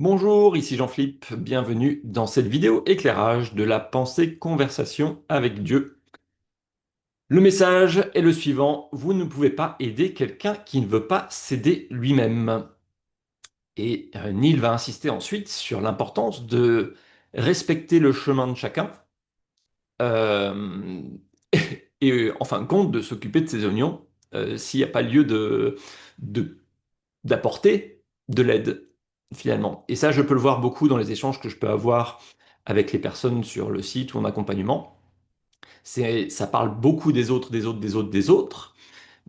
Bonjour, ici Jean-Philippe, bienvenue dans cette vidéo éclairage de la pensée conversation avec Dieu. Le message est le suivant, vous ne pouvez pas aider quelqu'un qui ne veut pas s'aider lui-même. Et Neil va insister ensuite sur l'importance de respecter le chemin de chacun euh, en fin de compte de s'occuper de ses oignons s'il n'y a pas lieu de- d'apporter de l'aide finalement. Et ça, je peux le voir beaucoup dans les échanges que je peux avoir avec les personnes sur le site ou en accompagnement. Ça parle beaucoup des autres, des autres, des autres, des autres,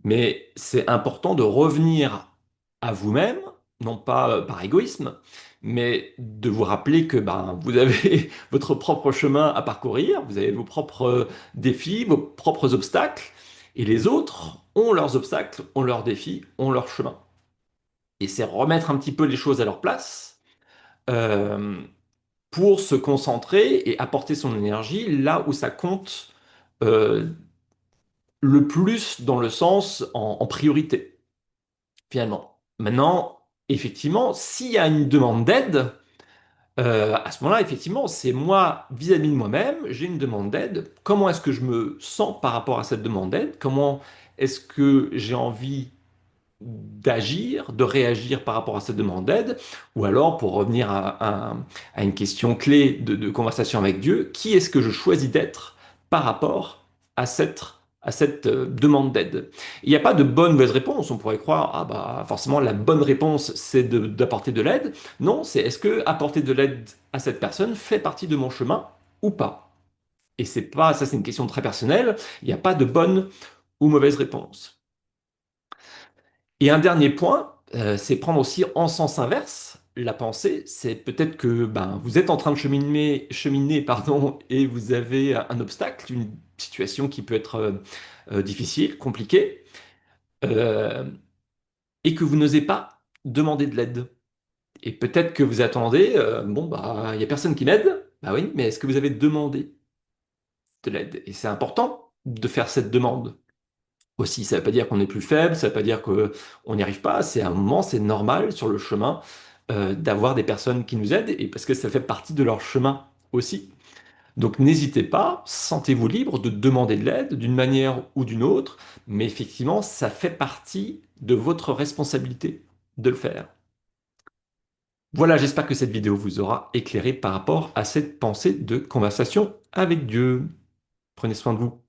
mais c'est important de revenir à vous-même, non pas par égoïsme, mais de vous rappeler que ben, vous avez votre propre chemin à parcourir, vous avez vos propres défis, vos propres obstacles, et les autres ont leurs obstacles, ont leurs défis, ont leur chemin. Et c'est remettre un petit peu les choses à leur place euh, pour se concentrer et apporter son énergie là où ça compte euh, le plus dans le sens en priorité, finalement. Maintenant, effectivement, s'il y a une demande d'aide, à ce moment-là, effectivement, c'est moi vis-à-vis de moi-même, j'ai une demande d'aide. Comment est-ce que je me sens par rapport à cette demande d'aide? Comment est-ce que j'ai envie d'agir, de réagir par rapport à cette demande d'aide, ou alors, pour revenir à une question clé de conversation avec Dieu, qui est-ce que je choisis d'être par rapport à cette demande d'aide? Il n'y a pas de bonne ou mauvaise réponse. On pourrait croire, ah bah forcément la bonne réponse c'est d'apporter de l'aide. Non, c'est est-ce que apporter de l'aide à cette personne fait partie de mon chemin ou pas? Et c'est pas, ça c'est une question très personnelle. Il n'y a pas de bonne ou mauvaise réponse. Et un dernier point, c'est prendre aussi en sens inverse la pensée. C'est peut-être que ben, vous êtes en train de cheminer pardon, et vous avez un obstacle, une situation qui peut être difficile, compliquée, euh, et que vous n'osez pas demander de l'aide. Et peut-être que vous attendez, bon, bah, il n'y a personne qui m'aide. Bah oui, mais est-ce que vous avez demandé de l'aide? Et c'est important de faire cette demande aussi. Ça ne veut pas dire qu'on est plus faible, ça ne veut pas dire qu'on n'y arrive pas. C'est un moment, c'est normal sur le chemin d'avoir des personnes qui nous aident et parce que ça fait partie de leur chemin aussi. Donc n'hésitez pas, sentez-vous libre de demander de l'aide d'une manière ou d'une autre, mais effectivement, ça fait partie de votre responsabilité de le faire. Voilà, j'espère que cette vidéo vous aura éclairé par rapport à cette pensée de conversation avec Dieu. Prenez soin de vous.